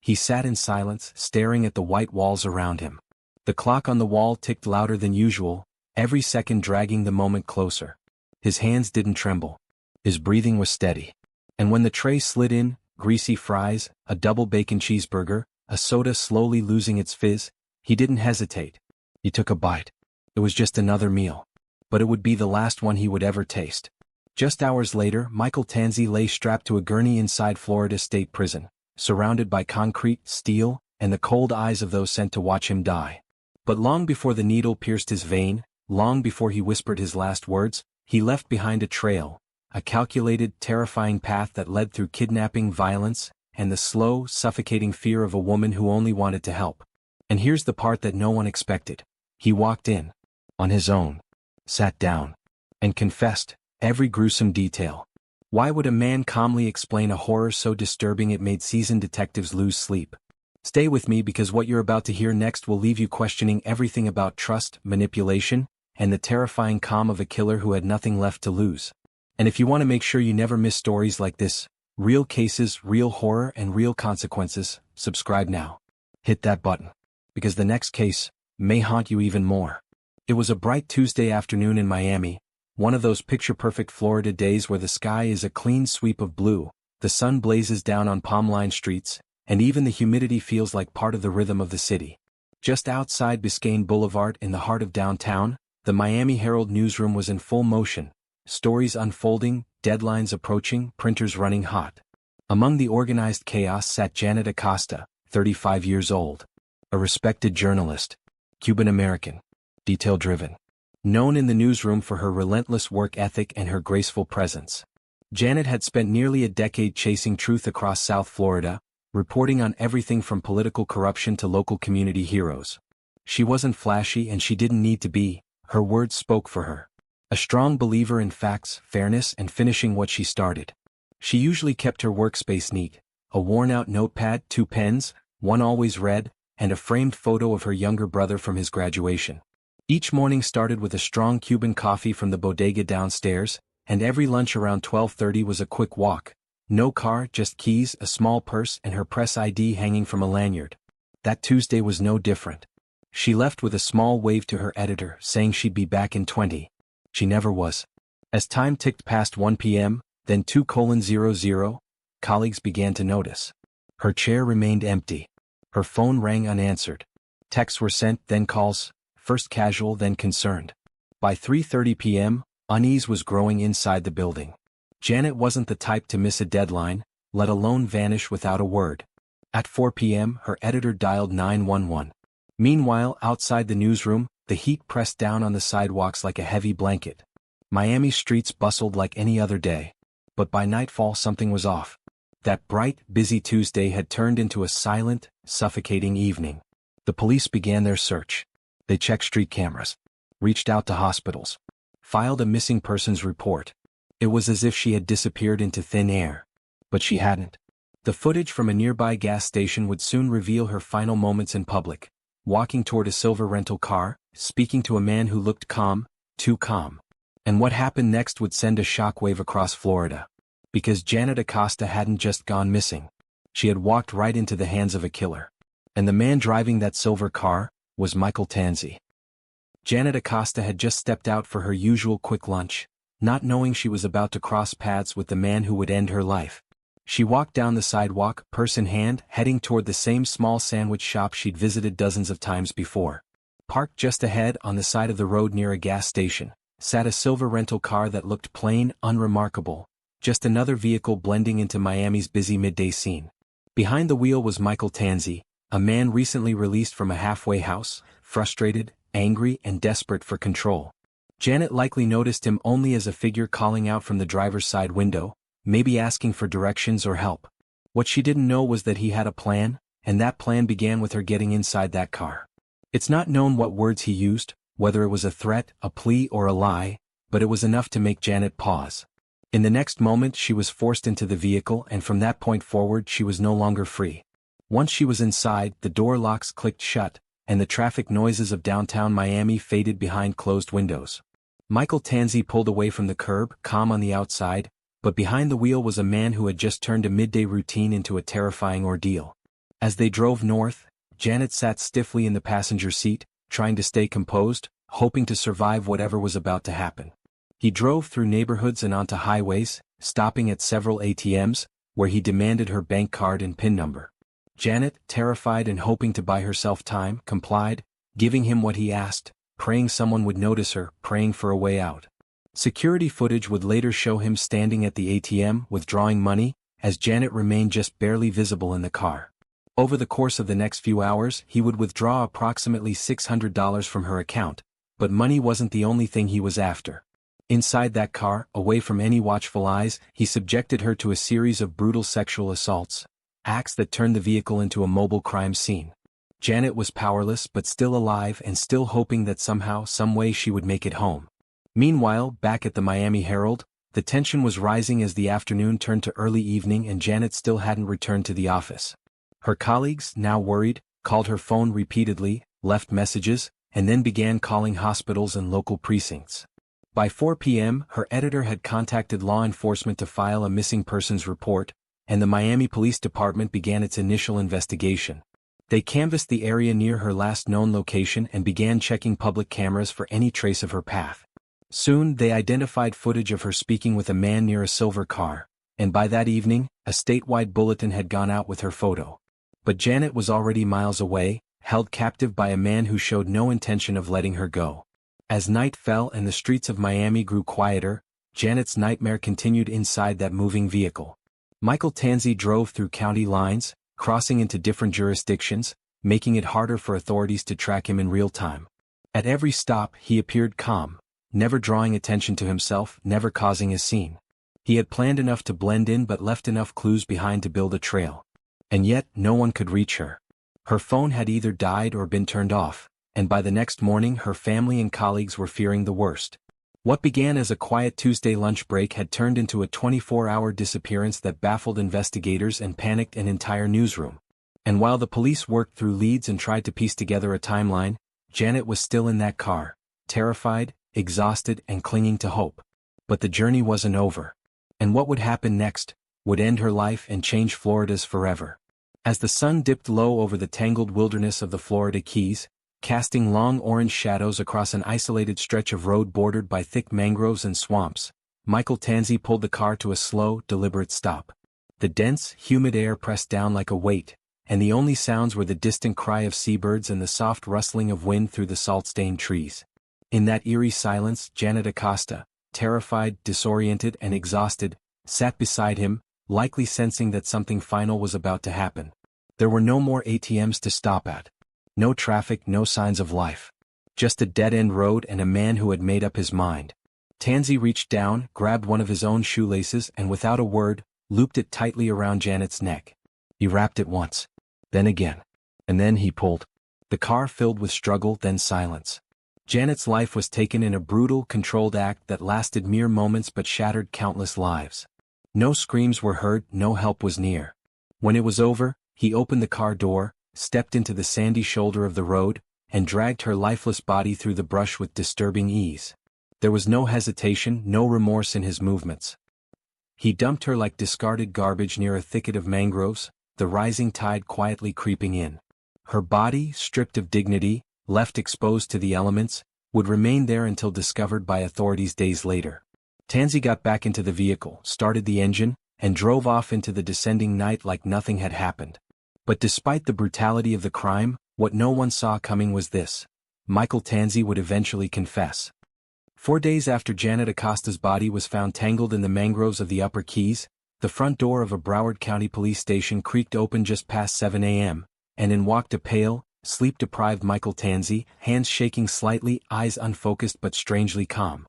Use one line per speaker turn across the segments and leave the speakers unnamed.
He sat in silence, staring at the white walls around him. The clock on the wall ticked louder than usual, every second dragging the moment closer. His hands didn't tremble. His breathing was steady. And when the tray slid in, greasy fries, a double bacon cheeseburger, a soda slowly losing its fizz, he didn't hesitate. He took a bite. It was just another meal. But it would be the last one he would ever taste. Just hours later, Michael Tanzi lay strapped to a gurney inside Florida State Prison, surrounded by concrete, steel, and the cold eyes of those sent to watch him die. But long before the needle pierced his vein, long before he whispered his last words, he left behind a trail, a calculated, terrifying path that led through kidnapping, violence, and the slow, suffocating fear of a woman who only wanted to help. And here's the part that no one expected. He walked in, on his own, sat down, and confessed every gruesome detail. Why would a man calmly explain a horror so disturbing it made seasoned detectives lose sleep? Stay with me because what you're about to hear next will leave you questioning everything about trust, manipulation, and the terrifying calm of a killer who had nothing left to lose. And if you want to make sure you never miss stories like this, real cases, real horror, and real consequences, subscribe now. Hit that button. Because the next case may haunt you even more. It was a bright Tuesday afternoon in Miami, one of those picture-perfect Florida days where the sky is a clean sweep of blue, the sun blazes down on palm-lined streets, and even the humidity feels like part of the rhythm of the city. Just outside Biscayne Boulevard in the heart of downtown, the Miami Herald newsroom was in full motion, stories unfolding, deadlines approaching, printers running hot. Among the organized chaos sat Janet Acosta, 35 years old. A respected journalist, Cuban-American, detail-driven. Known in the newsroom for her relentless work ethic and her graceful presence. Janet had spent nearly a decade chasing truth across South Florida, reporting on everything from political corruption to local community heroes. She wasn't flashy and she didn't need to be, her words spoke for her. A strong believer in facts, fairness, and finishing what she started. She usually kept her workspace neat, a worn-out notepad, 2 pens, one always red, and a framed photo of her younger brother from his graduation. Each morning started with a strong Cuban coffee from the bodega downstairs, and every lunch around 12:30 was a quick walk. No car, just keys, a small purse, and her press ID hanging from a lanyard. That Tuesday was no different. She left with a small wave to her editor, saying she'd be back in 20. She never was. As time ticked past 1 p.m., then 2:00, colleagues began to notice. Her chair remained empty. Her phone rang unanswered. Texts were sent, then calls, first casual, then concerned. By 3:30 p.m., unease was growing inside the building. Janet wasn't the type to miss a deadline, let alone vanish without a word. At 4 p.m., her editor dialed 911. Meanwhile, outside the newsroom, the heat pressed down on the sidewalks like a heavy blanket. Miami streets bustled like any other day. But by nightfall something was off. That bright, busy Tuesday had turned into a silent, suffocating evening. The police began their search. They checked street cameras, reached out to hospitals, filed a missing persons report. It was as if she had disappeared into thin air. But she hadn't. The footage from a nearby gas station would soon reveal her final moments in public, walking toward a silver rental car, speaking to a man who looked calm, too calm. And what happened next would send a shockwave across Florida. Because Janet Acosta hadn't just gone missing. She had walked right into the hands of a killer. And the man driving that silver car was Michael Tanzi. Janet Acosta had just stepped out for her usual quick lunch, not knowing she was about to cross paths with the man who would end her life. She walked down the sidewalk, purse in hand, heading toward the same small sandwich shop she'd visited dozens of times before. Parked just ahead on the side of the road near a gas station, sat a silver rental car that looked plain, unremarkable, just another vehicle blending into Miami's busy midday scene. Behind the wheel was Michael Tanzi, a man recently released from a halfway house, frustrated, angry, and desperate for control. Janet likely noticed him only as a figure calling out from the driver's side window, maybe asking for directions or help. What she didn't know was that he had a plan, and that plan began with her getting inside that car. It's not known what words he used, whether it was a threat, a plea, or a lie, but it was enough to make Janet pause. In the next moment she was forced into the vehicle, and from that point forward she was no longer free. Once she was inside, the door locks clicked shut, and the traffic noises of downtown Miami faded behind closed windows. Michael Tanzi pulled away from the curb, calm on the outside, but behind the wheel was a man who had just turned a midday routine into a terrifying ordeal. As they drove north, Janet sat stiffly in the passenger seat, trying to stay composed, hoping to survive whatever was about to happen. He drove through neighborhoods and onto highways, stopping at several ATMs, where he demanded her bank card and PIN number. Janet, terrified and hoping to buy herself time, complied, giving him what he asked, praying someone would notice her, praying for a way out. Security footage would later show him standing at the ATM withdrawing money, as Janet remained just barely visible in the car. Over the course of the next few hours, he would withdraw approximately $600 from her account, but money wasn't the only thing he was after. Inside that car, away from any watchful eyes, he subjected her to a series of brutal sexual assaults, acts that turned the vehicle into a mobile crime scene. Janet was powerless but still alive and still hoping that somehow, some way she would make it home. Meanwhile, back at the Miami Herald, the tension was rising as the afternoon turned to early evening and Janet still hadn't returned to the office. Her colleagues, now worried, called her phone repeatedly, left messages, and then began calling hospitals and local precincts. By 4 p.m., her editor had contacted law enforcement to file a missing persons report, and the Miami Police Department began its initial investigation. They canvassed the area near her last known location and began checking public cameras for any trace of her path. Soon, they identified footage of her speaking with a man near a silver car, and by that evening, a statewide bulletin had gone out with her photo. But Janet was already miles away, held captive by a man who showed no intention of letting her go. As night fell and the streets of Miami grew quieter, Janet's nightmare continued inside that moving vehicle. Michael Tanzi drove through county lines, crossing into different jurisdictions, making it harder for authorities to track him in real time. At every stop, he appeared calm, never drawing attention to himself, never causing a scene. He had planned enough to blend in but left enough clues behind to build a trail. And yet, no one could reach her. Her phone had either died or been turned off, and by the next morning her family and colleagues were fearing the worst. What began as a quiet Tuesday lunch break had turned into a 24-hour disappearance that baffled investigators and panicked an entire newsroom. And while the police worked through leads and tried to piece together a timeline, Janet was still in that car, terrified, exhausted, and clinging to hope. But the journey wasn't over. And what would happen next would end her life and change Florida's forever. As the sun dipped low over the tangled wilderness of the Florida Keys, casting long orange shadows across an isolated stretch of road bordered by thick mangroves and swamps, Michael Tanzi pulled the car to a slow, deliberate stop. The dense, humid air pressed down like a weight, and the only sounds were the distant cry of seabirds and the soft rustling of wind through the salt-stained trees. In that eerie silence, Janet Acosta, terrified, disoriented, and exhausted, sat beside him, likely sensing that something final was about to happen. There were no more ATMs to stop at. No traffic, no signs of life. Just a dead-end road and a man who had made up his mind. Tanzi reached down, grabbed one of his own shoelaces and without a word, looped it tightly around Janet's neck. He rapped it once. Then again. And then he pulled. The car filled with struggle, then silence. Janet's life was taken in a brutal, controlled act that lasted mere moments but shattered countless lives. No screams were heard, no help was near. When it was over, he opened the car door, stepped into the sandy shoulder of the road, and dragged her lifeless body through the brush with disturbing ease. There was no hesitation, no remorse in his movements. He dumped her like discarded garbage near a thicket of mangroves, the rising tide quietly creeping in. Her body, stripped of dignity, left exposed to the elements, would remain there until discovered by authorities days later. Tanzi got back into the vehicle, started the engine, and drove off into the descending night like nothing had happened. But despite the brutality of the crime, what no one saw coming was this. Michael Tanzi would eventually confess. 4 days after Janet Acosta's body was found tangled in the mangroves of the Upper Keys, the front door of a Broward County police station creaked open just past 7 a.m., and in walked a pale, sleep-deprived Michael Tanzi, hands shaking slightly, eyes unfocused but strangely calm.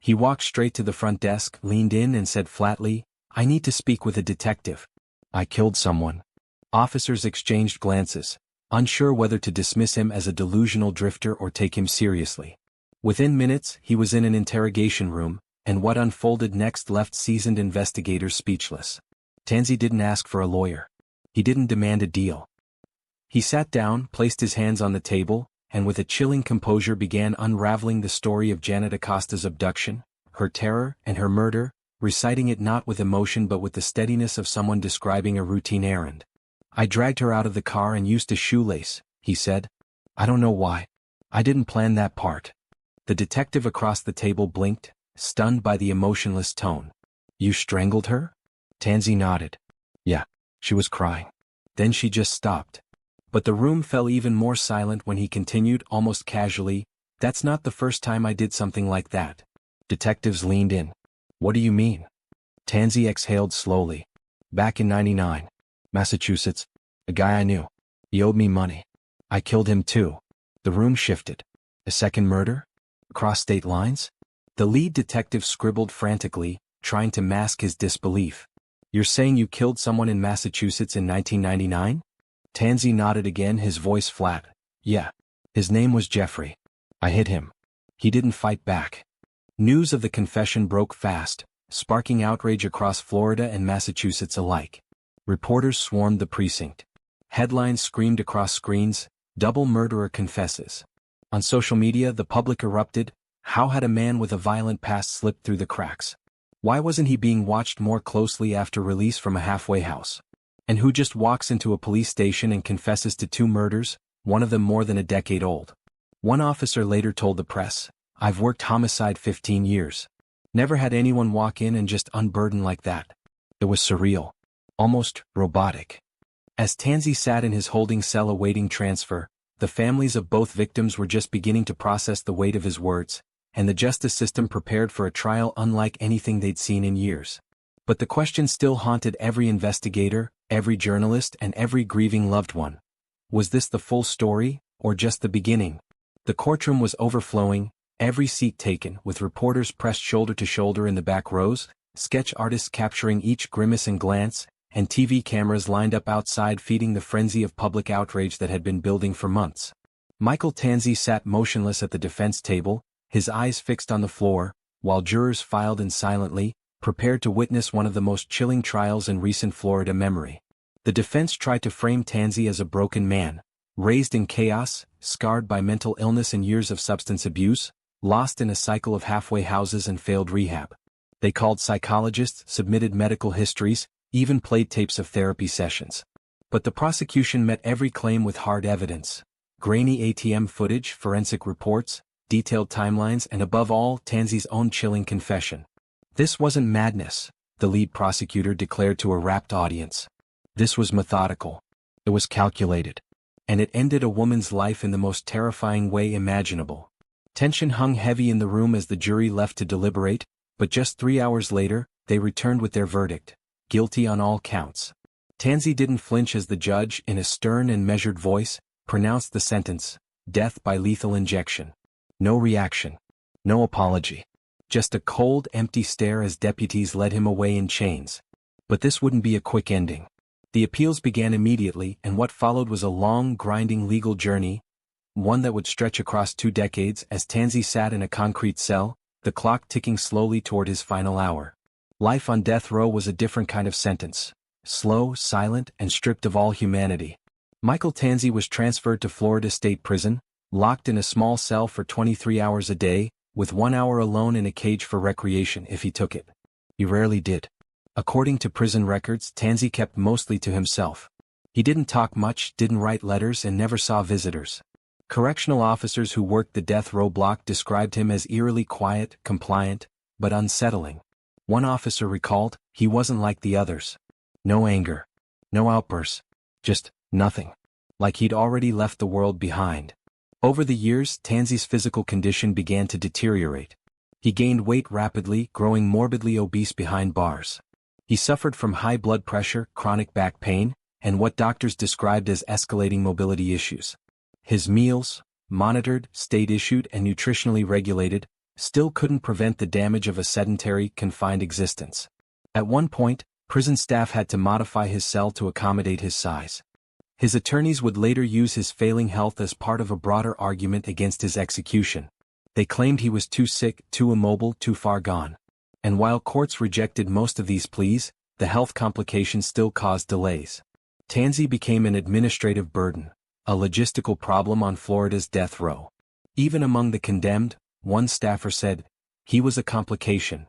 He walked straight to the front desk, leaned in and said flatly, "I need to speak with a detective. I killed someone." Officers exchanged glances, unsure whether to dismiss him as a delusional drifter or take him seriously. Within minutes, he was in an interrogation room, and what unfolded next left seasoned investigators speechless. Tanzi didn't ask for a lawyer. He didn't demand a deal. He sat down, placed his hands on the table, and with a chilling composure began unraveling the story of Janet Acosta's abduction, her terror, and her murder, reciting it not with emotion but with the steadiness of someone describing a routine errand. I dragged her out of the car and used a shoelace, he said. I don't know why. I didn't plan that part. The detective across the table blinked, stunned by the emotionless tone. You strangled her? Tanzi nodded. Yeah, she was crying. Then she just stopped. But the room fell even more silent when he continued almost casually, That's not the first time I did something like that. Detectives leaned in. What do you mean? Tanzi exhaled slowly. Back in '99, Massachusetts, a guy I knew. He owed me money. I killed him too. The room shifted. A second murder? Across state lines? The lead detective scribbled frantically, trying to mask his disbelief. You're saying you killed someone in Massachusetts in 1999? Tanzi nodded again, his voice flat. Yeah. His name was Jeffrey. I hit him. He didn't fight back. News of the confession broke fast, sparking outrage across Florida and Massachusetts alike. Reporters swarmed the precinct. Headlines screamed across screens, "Double murderer confesses." On social media, the public erupted. How had a man with a violent past slipped through the cracks? Why wasn't he being watched more closely after release from a halfway house? And who just walks into a police station and confesses to 2 murders, one of them more than a decade old? One officer later told the press, I've worked homicide 15 years. Never had anyone walk in and just unburden like that. It was surreal. Almost robotic. As Tanzi sat in his holding cell awaiting transfer, the families of both victims were just beginning to process the weight of his words, and the justice system prepared for a trial unlike anything they'd seen in years. But the question still haunted every investigator, every journalist, and every grieving loved one. Was this the full story, or just the beginning? The courtroom was overflowing, every seat taken, with reporters pressed shoulder to shoulder in the back rows, sketch artists capturing each grimace and glance, and TV cameras lined up outside feeding the frenzy of public outrage that had been building for months. Michael Tanzi sat motionless at the defense table, his eyes fixed on the floor, while jurors filed in silently, prepared to witness one of the most chilling trials in recent Florida memory. The defense tried to frame Tanzi as a broken man, raised in chaos, scarred by mental illness and years of substance abuse, lost in a cycle of halfway houses and failed rehab. They called psychologists, submitted medical histories, even played tapes of therapy sessions. But the prosecution met every claim with hard evidence. Grainy ATM footage, forensic reports, detailed timelines, and above all, Tanzi's own chilling confession. This wasn't madness, the lead prosecutor declared to a rapt audience. This was methodical. It was calculated. And it ended a woman's life in the most terrifying way imaginable. Tension hung heavy in the room as the jury left to deliberate, but just 3 hours later, they returned with their verdict. Guilty on all counts. Tanzi didn't flinch as the judge, in a stern and measured voice, pronounced the sentence, death by lethal injection. No reaction. No apology. Just a cold, empty stare as deputies led him away in chains. But this wouldn't be a quick ending. The appeals began immediately, and what followed was a long, grinding legal journey, one that would stretch across 2 decades as Tanzi sat in a concrete cell, the clock ticking slowly toward his final hour. Life on death row was a different kind of sentence. Slow, silent, and stripped of all humanity. Michael Tanzi was transferred to Florida State Prison, locked in a small cell for 23 hours a day, with 1 hour alone in a cage for recreation if he took it. He rarely did. According to prison records, Tanzi kept mostly to himself. He didn't talk much, didn't write letters, and never saw visitors. Correctional officers who worked the death row block described him as eerily quiet, compliant, but unsettling. One officer recalled, he wasn't like the others. No anger. No outbursts. Just nothing. Like he'd already left the world behind. Over the years, Tanzi's physical condition began to deteriorate. He gained weight rapidly, growing morbidly obese behind bars. He suffered from high blood pressure, chronic back pain, and what doctors described as escalating mobility issues. His meals, monitored, state-issued, and nutritionally regulated, still couldn't prevent the damage of a sedentary, confined existence. At one point, prison staff had to modify his cell to accommodate his size. His attorneys would later use his failing health as part of a broader argument against his execution. They claimed he was too sick, too immobile, too far gone. And while courts rejected most of these pleas, the health complications still caused delays. Tanzi became an administrative burden, a logistical problem on Florida's death row. Even among the condemned, one staffer said, he was a complication.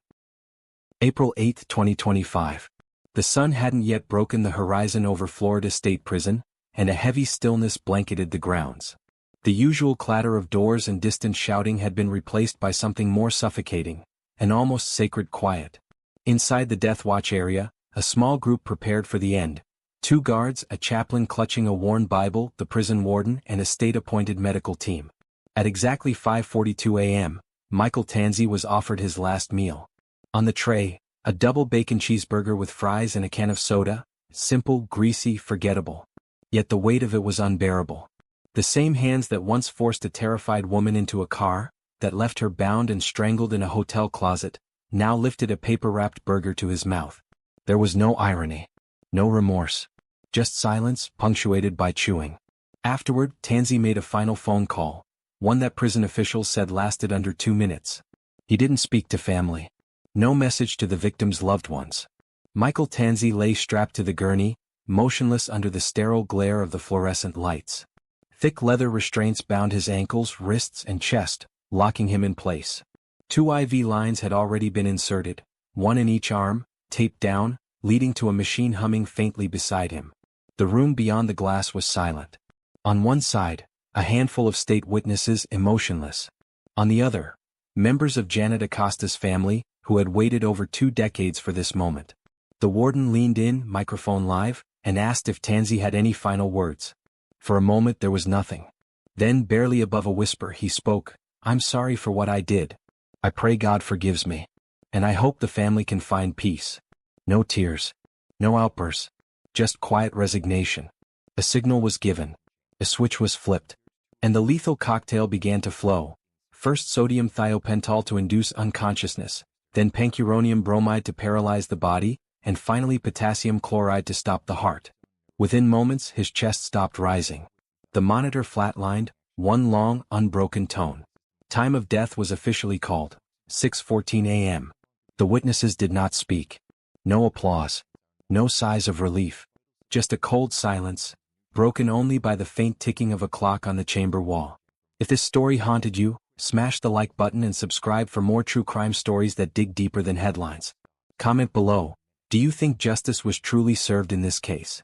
April 8, 2025. The sun hadn't yet broken the horizon over Florida State Prison, and a heavy stillness blanketed the grounds. The usual clatter of doors and distant shouting had been replaced by something more suffocating, an almost sacred quiet. Inside the death watch area, a small group prepared for the end. 2 guards, a chaplain clutching a worn Bible, the prison warden, and a state-appointed medical team. At exactly 5:42 a.m., Michael Tanzi was offered his last meal. On the tray, a double bacon cheeseburger with fries and a can of soda, simple, greasy, forgettable. Yet the weight of it was unbearable. The same hands that once forced a terrified woman into a car, that left her bound and strangled in a hotel closet, now lifted a paper-wrapped burger to his mouth. There was no irony. No remorse. Just silence, punctuated by chewing. Afterward, Tanzi made a final phone call, one that prison officials said lasted under 2 minutes. He didn't speak to family. No message to the victims' loved ones. Michael Tanzi lay strapped to the gurney, motionless under the sterile glare of the fluorescent lights. Thick leather restraints bound his ankles, wrists, and chest, locking him in place. 2 IV lines had already been inserted, one in each arm, taped down, leading to a machine humming faintly beside him. The room beyond the glass was silent. On one side, a handful of state witnesses emotionless. On the other, members of Janet Acosta's family, who had waited over 2 decades for this moment. The warden leaned in, microphone live, and asked if Tanzi had any final words. For a moment there was nothing. Then, barely above a whisper, he spoke, "I'm sorry for what I did. I pray God forgives me. And I hope the family can find peace." No tears. No outbursts. Just quiet resignation. A signal was given. A switch was flipped. And the lethal cocktail began to flow. First sodium thiopental to induce unconsciousness, then pancuronium bromide to paralyze the body, and finally potassium chloride to stop the heart. Within moments his chest stopped rising. The monitor flatlined, one long, unbroken tone. Time of death was officially called. 6:14 a.m. The witnesses did not speak. No applause. No sighs of relief. Just a cold silence, broken only by the faint ticking of a clock on the chamber wall. If this story haunted you, smash the like button and subscribe for more true crime stories that dig deeper than headlines. Comment below, do you think justice was truly served in this case?